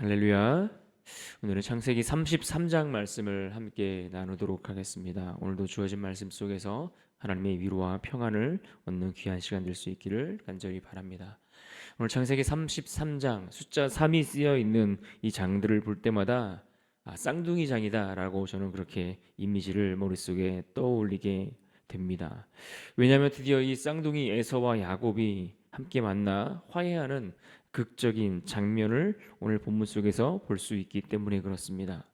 할렐루야. 오늘은 창세기 33장 말씀을 함께 나누도록 하겠습니다. 오늘도 주어진 말씀 속에서 하나님의 위로와 평안을 얻는 귀한 시간 될 수 있기를 간절히 바랍니다. 오늘 창세기 33장 숫자 3이 쓰여 있는 이 장들을 볼 때마다 쌍둥이 장이다라고 저는 그렇게 이미지를 머릿속에 떠올리게 됩니다. 왜냐하면 드디어 이 쌍둥이 에서와 야곱이 함께 만나 화해하는 극적인 장면을 오늘 본문 속에서 볼 수 있기 때문에 그렇습니다.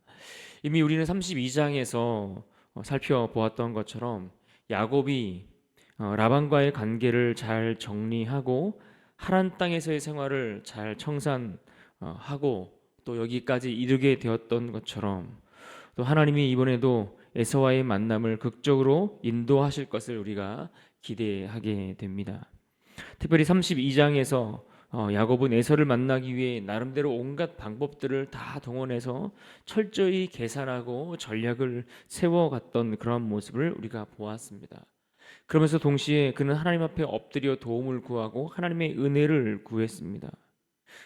이미 우리는 32장에서 살펴보았던 것처럼 야곱이 라반과의 관계를 잘 정리하고 하란 땅에서의 생활을 잘 청산하고 또 여기까지 이르게 되었던 것처럼 또 하나님이 이번에도 에서와의 만남을 극적으로 인도하실 것을 우리가 기대하게 됩니다. 특별히 32장에서 야곱은 에서를 만나기 위해 나름대로 온갖 방법들을 다 동원해서 철저히 계산하고 전략을 세워갔던 그런 모습을 우리가 보았습니다. 그러면서 동시에 그는 하나님 앞에 엎드려 도움을 구하고 하나님의 은혜를 구했습니다.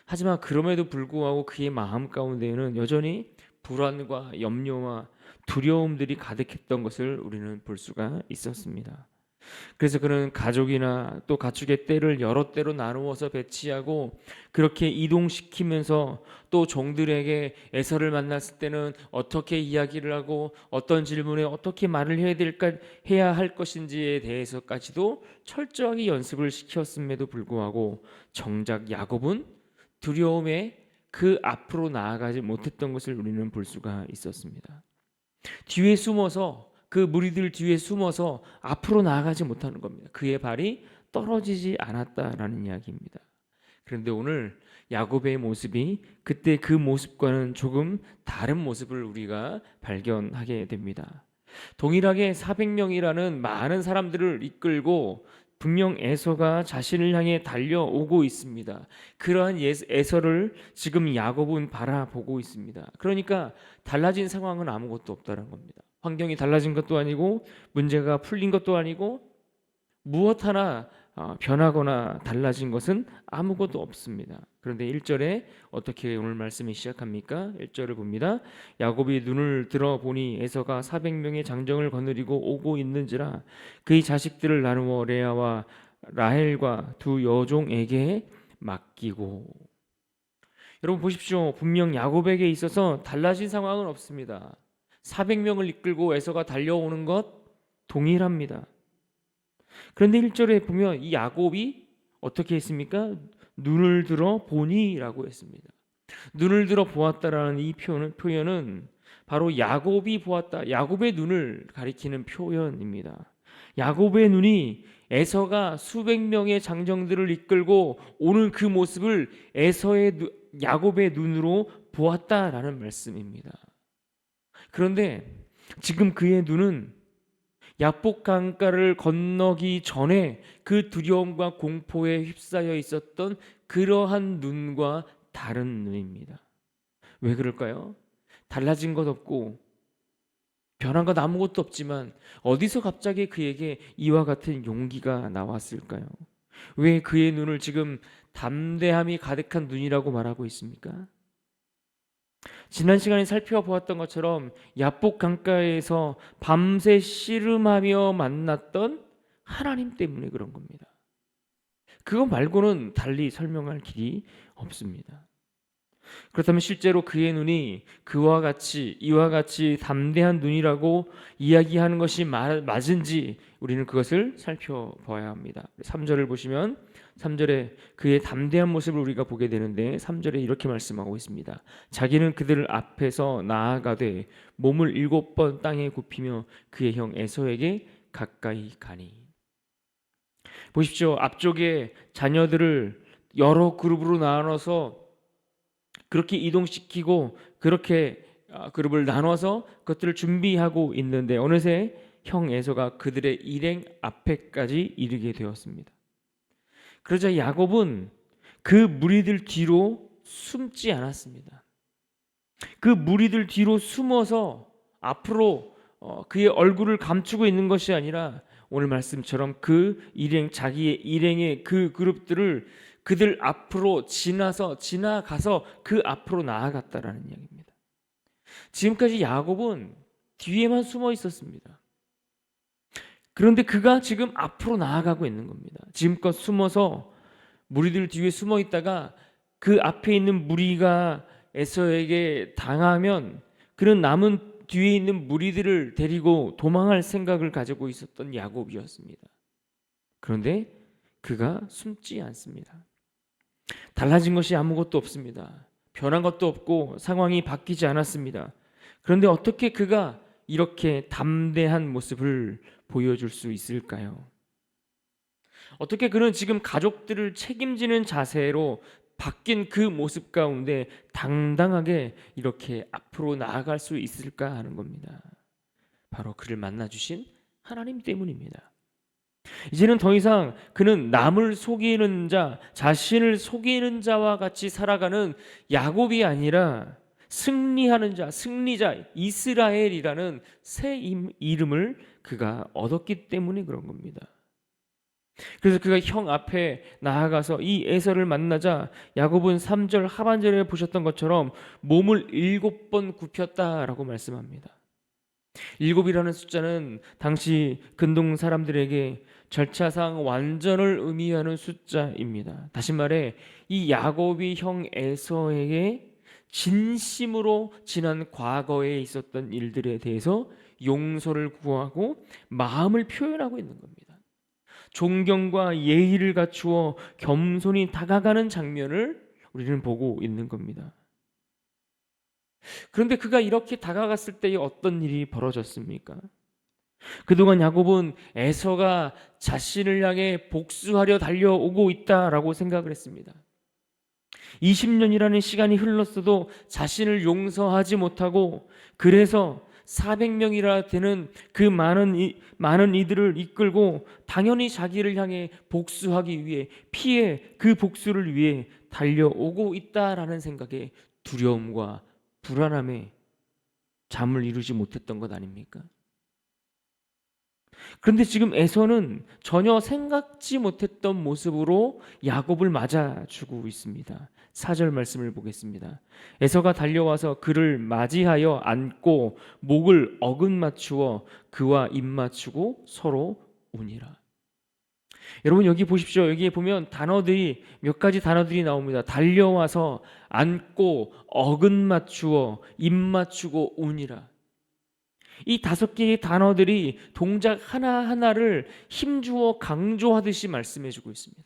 하지만 그럼에도 불구하고 그의 마음 가운데에는 여전히 불안과 염려와 두려움들이 가득했던 것을 우리는 볼 수가 있었습니다. 그래서 그는 가족이나 또 가축의 떼를 여러 떼로 나누어서 배치하고 그렇게 이동시키면서 또 종들에게 에서를 만났을 때는 어떻게 이야기를 하고 어떤 질문에 어떻게 말을 해야 할 것인지에 대해서까지도 철저하게 연습을 시켰음에도 불구하고 정작 야곱은 두려움에 그 앞으로 나아가지 못했던 것을 우리는 볼 수가 있었습니다. 뒤에 숨어서 그 무리들 뒤에 숨어서 앞으로 나아가지 못하는 겁니다. 그의 발이 떨어지지 않았다라는 이야기입니다. 그런데 오늘 야곱의 모습이 그때 그 모습과는 조금 다른 모습을 우리가 발견하게 됩니다. 동일하게 400명이라는 많은 사람들을 이끌고 분명 에서가 자신을 향해 달려오고 있습니다. 그러한 에서를 지금 야곱은 바라보고 있습니다. 그러니까 달라진 상황은 아무것도 없다는 겁니다. 환경이 달라진 것도 아니고 문제가 풀린 것도 아니고 무엇 하나 변하거나 달라진 것은 아무것도 없습니다. 그런데 1절에 어떻게 오늘 말씀이 시작합니까? 1절을 봅니다. 야곱이 눈을 들어 보니 에서가 400명의 장정을 거느리고 오고 있는지라 그의 자식들을 나누어 레아와 라헬과 두 여종에게 맡기고. 여러분 보십시오. 분명 야곱에게 있어서 달라진 상황은 없습니다. 400명을 이끌고 에서가 달려오는 것 동일합니다. 그런데 1절에 보면 이 야곱이 어떻게 했습니까? 눈을 들어 보니라고 했습니다. 눈을 들어 보았다라는 이 표현은 바로 야곱이 보았다, 야곱의 눈을 가리키는 표현입니다. 야곱의 눈이 에서가 수백 명의 장정들을 이끌고 오는 그 모습을 야곱의 눈으로 보았다라는 말씀입니다. 그런데 지금 그의 눈은 야복 강가를 건너기 전에 그 두려움과 공포에 휩싸여 있었던 그러한 눈과 다른 눈입니다. 왜 그럴까요? 달라진 것 없고 변한 것 아무것도 없지만 어디서 갑자기 그에게 이와 같은 용기가 나왔을까요? 왜 그의 눈을 지금 담대함이 가득한 눈이라고 말하고 있습니까? 지난 시간에 살펴보았던 것처럼 야복 강가에서 밤새 씨름하며 만났던 하나님 때문에 그런 겁니다. 그거 말고는 달리 설명할 길이 없습니다. 그렇다면 실제로 그의 눈이 이와 같이 담대한 눈이라고 이야기하는 것이 맞은지 우리는 그것을 살펴봐야 합니다. 3절을 보시면 3절에 그의 담대한 모습을 우리가 보게 되는데 3절에 이렇게 말씀하고 있습니다. 자기는 그들 앞에서 나아가되 몸을 7번 땅에 굽히며 그의 형 에서에게 가까이 가니. 보십시오. 앞쪽에 자녀들을 여러 그룹으로 나눠서 그렇게 이동시키고 그렇게 그룹을 나눠서 그것들을 준비하고 있는데 어느새 형 에서가 그들의 일행 앞에까지 이르게 되었습니다. 그러자 야곱은 그 무리들 뒤로 숨지 않았습니다. 그 무리들 뒤로 숨어서 앞으로 그의 얼굴을 감추고 있는 것이 아니라 오늘 말씀처럼 자기의 일행의 그 그룹들을 그들 앞으로 지나가서 그 앞으로 나아갔다라는 이야기입니다. 지금까지 야곱은 뒤에만 숨어 있었습니다. 그런데 그가 지금 앞으로 나아가고 있는 겁니다. 지금껏 숨어서 무리들 뒤에 숨어 있다가 그 앞에 있는 무리가 에서에게 당하면 그는 남은 뒤에 있는 무리들을 데리고 도망할 생각을 가지고 있었던 야곱이었습니다. 그런데 그가 숨지 않습니다. 달라진 것이 아무것도 없습니다. 변한 것도 없고 상황이 바뀌지 않았습니다. 그런데 어떻게 그가 이렇게 담대한 모습을 보여줄 수 있을까요? 어떻게 그는 지금 가족들을 책임지는 자세로 바뀐 그 모습 가운데 당당하게 이렇게 앞으로 나아갈 수 있을까 하는 겁니다. 바로 그를 만나주신 하나님 때문입니다. 이제는 더 이상 그는 남을 속이는 자, 자신을 속이는 자와 같이 살아가는 야곱이 아니라 승리하는 자, 승리자, 이스라엘이라는 새 이름을 그가 얻었기 때문에 그런 겁니다. 그래서 그가 형 앞에 나아가서 이 에서를 만나자 야곱은 3절 하반절에 보셨던 것처럼 몸을 7번 굽혔다라고 말씀합니다. 7이라는 숫자는 당시 근동 사람들에게 절차상 완전을 의미하는 숫자입니다. 다시 말해 이 야곱이 형 에서에게 진심으로 지난 과거에 있었던 일들에 대해서 용서를 구하고 마음을 표현하고 있는 겁니다. 존경과 예의를 갖추어 겸손히 다가가는 장면을 우리는 보고 있는 겁니다. 그런데 그가 이렇게 다가갔을 때에 어떤 일이 벌어졌습니까? 그동안 야곱은 에서가 자신을 향해 복수하려 달려오고 있다라고 생각을 했습니다. 20년이라는 시간이 흘렀어도 자신을 용서하지 못하고 그래서 400명이라 되는 그 많은 이들을 이끌고 당연히 자기를 향해 복수하기 위해 그 복수를 위해 달려오고 있다라는 생각에 두려움과 불안함에 잠을 이루지 못했던 것 아닙니까? 그런데 지금 에서는 전혀 생각지 못했던 모습으로 야곱을 맞아주고 있습니다. 4절 말씀을 보겠습니다. 에서가 달려와서 그를 맞이하여 안고 목을 어긋맞추어 그와 입맞추고 서로 우니라. 여러분 여기 보십시오. 여기에 보면 몇 가지 단어들이 나옵니다. 달려와서 안고 어긋맞추어 입맞추고 우니라. 이 5개의 단어들이 동작 하나하나를 힘주어 강조하듯이 말씀해주고 있습니다.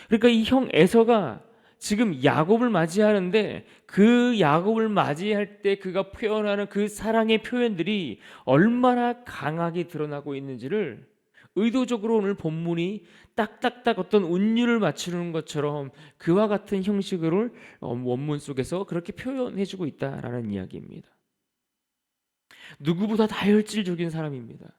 그러니까 이 형 에서가 지금 야곱을 맞이하는데 그 야곱을 맞이할 때 그가 표현하는 그 사랑의 표현들이 얼마나 강하게 드러나고 있는지를 의도적으로 오늘 본문이 딱딱딱 어떤 운율을 맞추는 것처럼 그와 같은 형식으로 원문 속에서 그렇게 표현해주고 있다라는 이야기입니다. 누구보다 다혈질적인 사람입니다.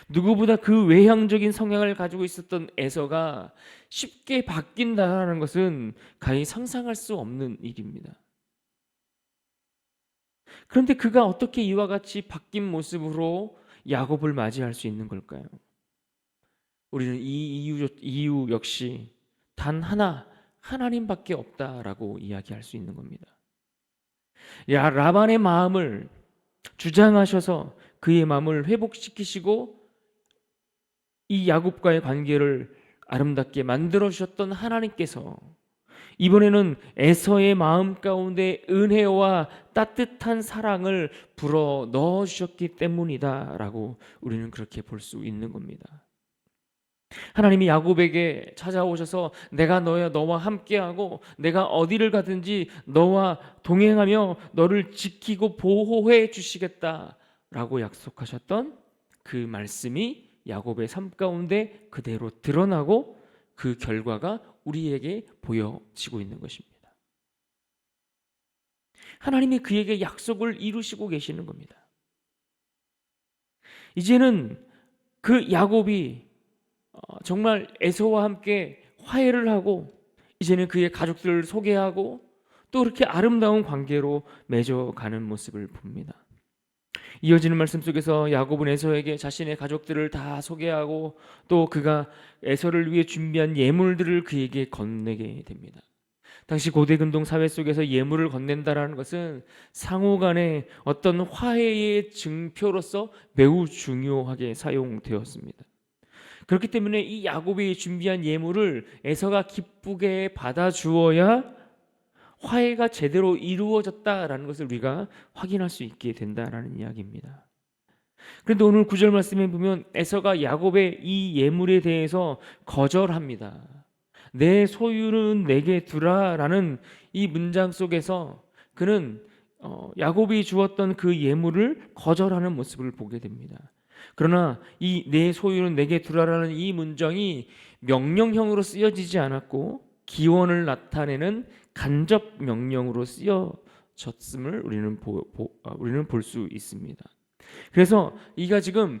누구보다 그 외향적인 성향을 가지고 있었던 에서가 쉽게 바뀐다는 것은 가히 상상할 수 없는 일입니다. 그런데 그가 어떻게 이와 같이 바뀐 모습으로 야곱을 맞이할 수 있는 걸까요? 우리는 이 이유 역시 단 하나, 하나님밖에 없다라고 이야기할 수 있는 겁니다. 라반의 마음을 주장하셔서 그의 마음을 회복시키시고 이 야곱과의 관계를 아름답게 만들어 주셨던 하나님께서 이번에는 에서의 마음 가운데 은혜와 따뜻한 사랑을 불어 넣어 주셨기 때문이다라고 우리는 그렇게 볼 수 있는 겁니다. 하나님이 야곱에게 찾아오셔서 내가 너와 함께하고 내가 어디를 가든지 너와 동행하며 너를 지키고 보호해 주시겠다라고 약속하셨던 그 말씀이 야곱의 삶 가운데 그대로 드러나고 그 결과가 우리에게 보여지고 있는 것입니다. 하나님이 그에게 약속을 이루시고 계시는 겁니다. 이제는 그 야곱이 정말 에서와 함께 화해를 하고 이제는 그의 가족들을 소개하고 또 그렇게 아름다운 관계로 맺어가는 모습을 봅니다. 이어지는 말씀 속에서 야곱은 에서에게 자신의 가족들을 다 소개하고 또 그가 에서를 위해 준비한 예물들을 그에게 건네게 됩니다. 당시 고대 근동 사회 속에서 예물을 건넨다라는 것은 상호 간의 어떤 화해의 증표로서 매우 중요하게 사용되었습니다. 그렇기 때문에 이 야곱이 준비한 예물을 에서가 기쁘게 받아주어야 화해가 제대로 이루어졌다라는 것을 우리가 확인할 수 있게 된다라는 이야기입니다. 그런데 오늘 9절 말씀에 보면 에서가 야곱의 이 예물에 대해서 거절합니다. 내 소유는 내게 두라라는 이 문장 속에서 그는 야곱이 주었던 그 예물을 거절하는 모습을 보게 됩니다. 그러나 이 내 소유는 내게 두라라는 이 문장이 명령형으로 쓰여지지 않았고 기원을 나타내는 간접 명령으로 쓰여졌음을 우리는 볼 수 있습니다. 그래서 이가 지금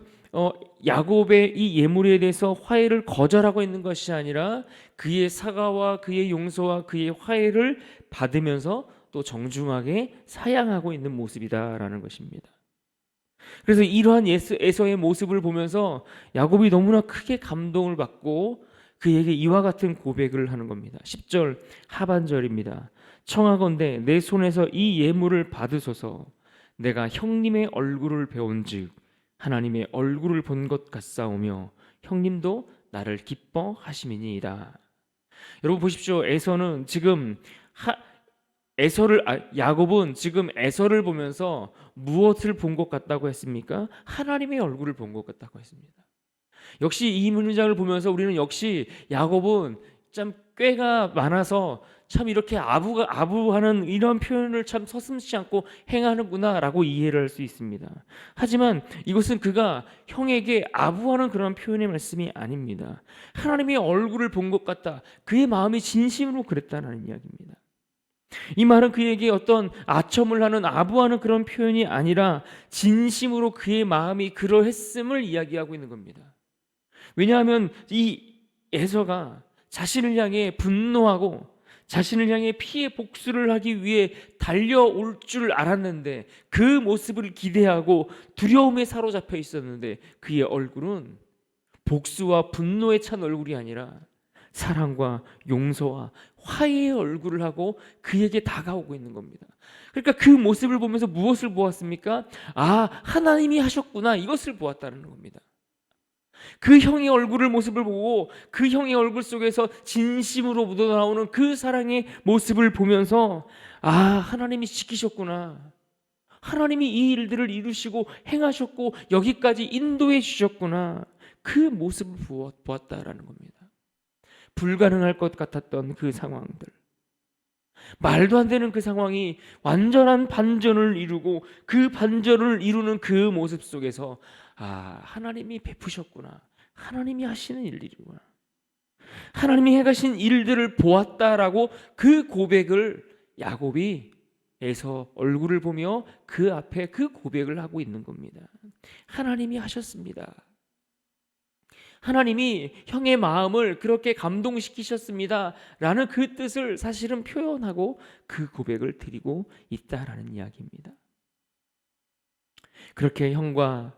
야곱의 이 예물에 대해서 화해를 거절하고 있는 것이 아니라 그의 사과와 그의 용서와 그의 화해를 받으면서 또 정중하게 사양하고 있는 모습이다라는 것입니다. 그래서 이러한 에서의 모습을 보면서 야곱이 너무나 크게 감동을 받고 그에게 이와 같은 고백을 하는 겁니다. 10절 하반절입니다. 청하건대 내 손에서 이 예물을 받으소서. 내가 형님의 얼굴을 배운즉 하나님의 얼굴을 본 것 같사오며 형님도 나를 기뻐하심이니이다. 여러분 보십시오. 야곱은 지금 에서를 보면서 무엇을 본 것 같다고 했습니까? 하나님의 얼굴을 본 것 같다고 했습니다. 역시 이 문장을 보면서 우리는 역시 야곱은 참 꾀가 많아서 참 이렇게 아부하는 이런 표현을 참 서슴지 않고 행하는구나라고 이해를 할 수 있습니다. 하지만 이것은 그가 형에게 아부하는 그런 표현의 말씀이 아닙니다. 하나님의 얼굴을 본 것 같다. 그의 마음이 진심으로 그랬다는 이야기입니다. 이 말은 그에게 어떤 아첨을 하는 아부하는 그런 표현이 아니라 진심으로 그의 마음이 그러했음을 이야기하고 있는 겁니다. 왜냐하면 이 에서가 자신을 향해 분노하고 자신을 향해 피해 복수를 하기 위해 달려올 줄 알았는데 그 모습을 기대하고 두려움에 사로잡혀 있었는데 그의 얼굴은 복수와 분노에 찬 얼굴이 아니라 사랑과 용서와 화해의 얼굴을 하고 그에게 다가오고 있는 겁니다. 그러니까 그 모습을 보면서 무엇을 보았습니까? 아, 하나님이 하셨구나, 이것을 보았다는 겁니다. 그 형의 모습을 보고 그 형의 얼굴 속에서 진심으로 묻어나오는 그 사랑의 모습을 보면서 아, 하나님이 지키셨구나, 하나님이 이 일들을 이루시고 행하셨고 여기까지 인도해 주셨구나, 그 모습을 보았다라는 겁니다. 불가능할 것 같았던 그 상황들, 말도 안 되는 그 상황이 완전한 반전을 이루고 그 반전을 이루는 그 모습 속에서 아, 하나님이 베푸셨구나, 하나님이 하시는 일들이구나, 하나님이 해가신 일들을 보았다라고 그 고백을 야곱이 에서 얼굴을 보며 그 앞에 그 고백을 하고 있는 겁니다. 하나님이 하셨습니다. 하나님이 형의 마음을 그렇게 감동시키셨습니다 라는 그 뜻을 사실은 표현하고 그 고백을 드리고 있다라는 이야기입니다. 그렇게 형과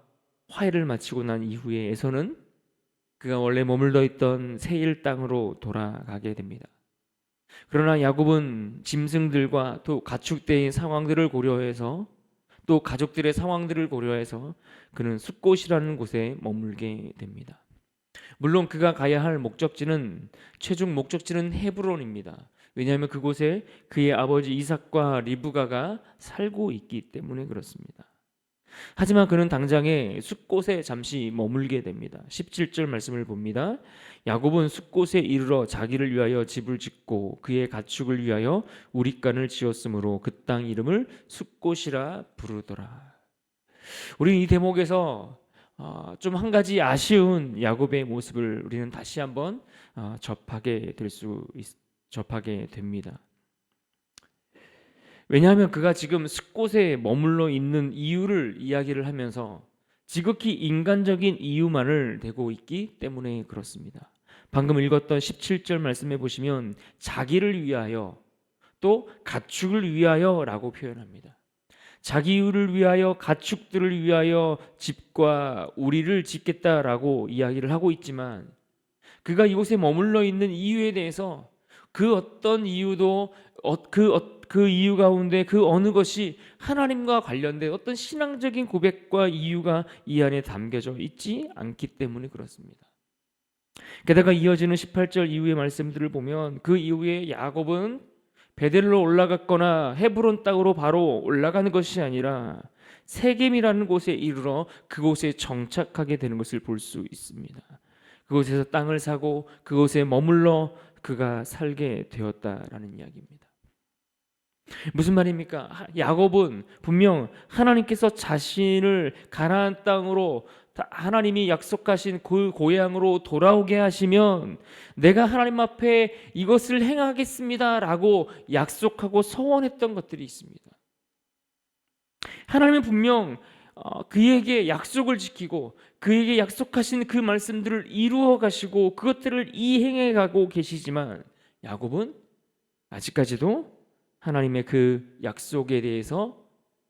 화해를 마치고 난 이후에 에서는 그가 원래 머물러 있던 세일 땅으로 돌아가게 됩니다. 그러나 야곱은 짐승들과 또 가축대의 상황들을 고려해서 또 가족들의 상황들을 고려해서 그는 숫곳이라는 곳에 머물게 됩니다. 물론 그가 가야 할 최종 목적지는 헤브론입니다. 왜냐하면 그곳에 그의 아버지 이삭과 리브가가 살고 있기 때문에 그렇습니다. 하지만 그는 당장에 숫곳에 잠시 머물게 됩니다. 17절 말씀을 봅니다. 야곱은 숫곳에 이르러 자기를 위하여 집을 짓고 그의 가축을 위하여 우릿간을 지었으므로 그 땅 이름을 숫곳이라 부르더라. 우리 이 대목에서 좀 한 가지 아쉬운 야곱의 모습을 우리는 다시 한번 접하게 됩니다. 왜냐하면 그가 지금 숫곳에 머물러 있는 이유를 이야기를 하면서 지극히 인간적인 이유만을 대고 있기 때문에 그렇습니다. 방금 읽었던 17절 말씀에 보시면 자기를 위하여 또 가축을 위하여 라고 표현합니다. 자기 이유를 위하여 가축들을 위하여 집과 우리를 짓겠다라고 이야기를 하고 있지만 그가 이곳에 머물러 있는 이유에 대해서 그 어떤 이유도 그 이유 가운데 그 어느 것이 하나님과 관련된 어떤 신앙적인 고백과 이유가 이 안에 담겨져 있지 않기 때문에 그렇습니다. 게다가 이어지는 18절 이후의 말씀들을 보면 그 이후에 야곱은 베델로 올라갔거나 헤브론 땅으로 바로 올라가는 것이 아니라 세겜이라는 곳에 이르러 그곳에 정착하게 되는 것을 볼 수 있습니다. 그곳에서 땅을 사고 그곳에 머물러 그가 살게 되었다라는 이야기입니다. 무슨 말입니까? 야곱은 분명 하나님께서 자신을 가나안 땅으로 하나님이 약속하신 그 고향으로 돌아오게 하시면 내가 하나님 앞에 이것을 행하겠습니다라고 약속하고 서원했던 것들이 있습니다. 하나님은 분명 그에게 약속을 지키고 그에게 약속하신 그 말씀들을 이루어 가시고 그것들을 이행해 가고 계시지만 야곱은 아직까지도 하나님의 그 약속에 대해서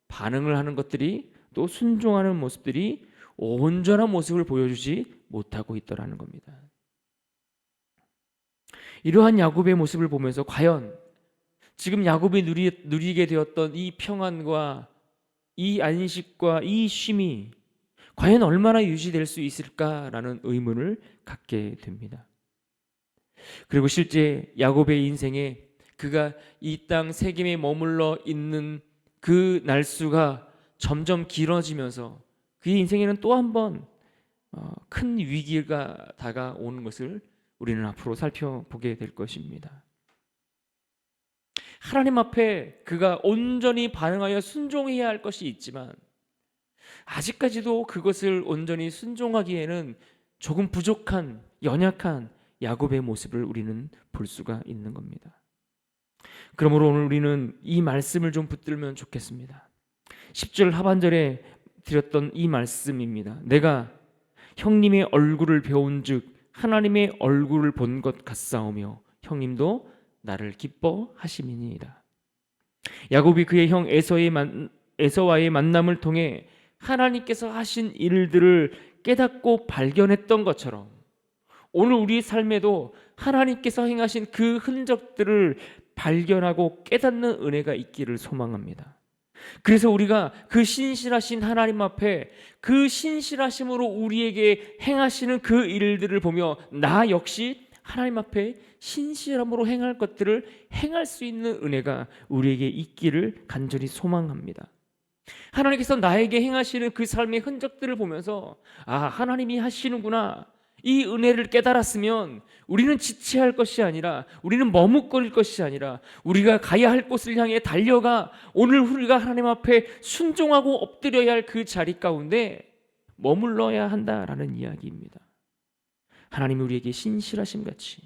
반응을 하는 것들이 또 순종하는 모습들이 온전한 모습을 보여주지 못하고 있더라는 겁니다. 이러한 야곱의 모습을 보면서 과연 지금 야곱이 누리게 되었던 이 평안과 이 안식과 이 쉼이 과연 얼마나 유지될 수 있을까라는 의문을 갖게 됩니다. 그리고 실제 야곱의 인생에 그가 이 땅 세겜에 머물러 있는 그 날수가 점점 길어지면서 그의 인생에는 또 한 번 큰 위기가 다가오는 것을 우리는 앞으로 살펴보게 될 것입니다. 하나님 앞에 그가 온전히 반응하여 순종해야 할 것이 있지만 아직까지도 그것을 온전히 순종하기에는 조금 부족한 연약한 야곱의 모습을 우리는 볼 수가 있는 겁니다. 그러므로 오늘 우리는 이 말씀을 좀 붙들면 좋겠습니다. 10절 하반절에 드렸던 이 말씀입니다. 내가 형님의 얼굴을 배운즉 하나님의 얼굴을 본 것 같사오며 형님도 나를 기뻐하심이니이다. 야곱이 그의 형 에서와의 만남을 통해 하나님께서 하신 일들을 깨닫고 발견했던 것처럼 오늘 우리 삶에도 하나님께서 행하신 그 흔적들을 발견하고 깨닫는 은혜가 있기를 소망합니다. 그래서 우리가 그 신실하신 하나님 앞에 그 신실하심으로 우리에게 행하시는 그 일들을 보며 나 역시 하나님 앞에 신실함으로 행할 것들을 행할 수 있는 은혜가 우리에게 있기를 간절히 소망합니다. 하나님께서 나에게 행하시는 그 삶의 흔적들을 보면서 하나님이 하시는구나, 이 은혜를 깨달았으면 우리는 지체할 것이 아니라 우리는 머뭇거릴 것이 아니라 우리가 가야 할 곳을 향해 달려가 오늘 우리가 하나님 앞에 순종하고 엎드려야 할 그 자리 가운데 머물러야 한다라는 이야기입니다. 하나님이 우리에게 신실하심 같이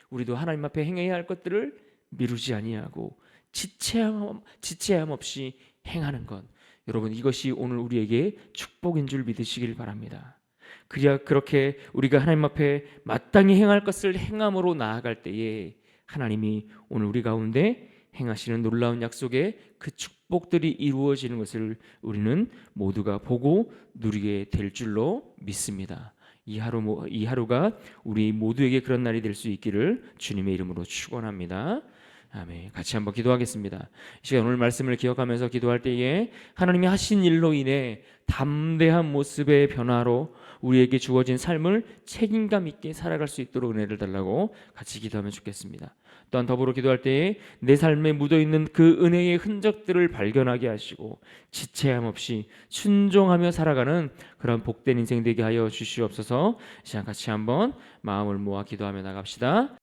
우리도 하나님 앞에 행해야 할 것들을 미루지 아니하고 지체함 없이 행하는 것, 여러분 이것이 오늘 우리에게 축복인 줄 믿으시길 바랍니다. 그렇게 우리가 하나님 앞에 마땅히 행할 것을 행함으로 나아갈 때에 하나님이 오늘 우리 가운데 행하시는 놀라운 약속의 그 축복들이 이루어지는 것을 우리는 모두가 보고 누리게 될 줄로 믿습니다. 이 하루가 우리 모두에게 그런 날이 될 수 있기를 주님의 이름으로 축원합니다. 아멘. 같이 한번 기도하겠습니다. 이 시간 오늘 말씀을 기억하면서 기도할 때에 하나님이 하신 일로 인해 담대한 모습의 변화로 우리에게 주어진 삶을 책임감 있게 살아갈 수 있도록 은혜를 달라고 같이 기도하면 좋겠습니다. 또한 더불어 기도할 때에 내 삶에 묻어있는 그 은혜의 흔적들을 발견하게 하시고 지체함 없이 순종하며 살아가는 그런 복된 인생 되게 하여 주시옵소서. 이 시간 같이 한번 마음을 모아 기도하며 나갑시다.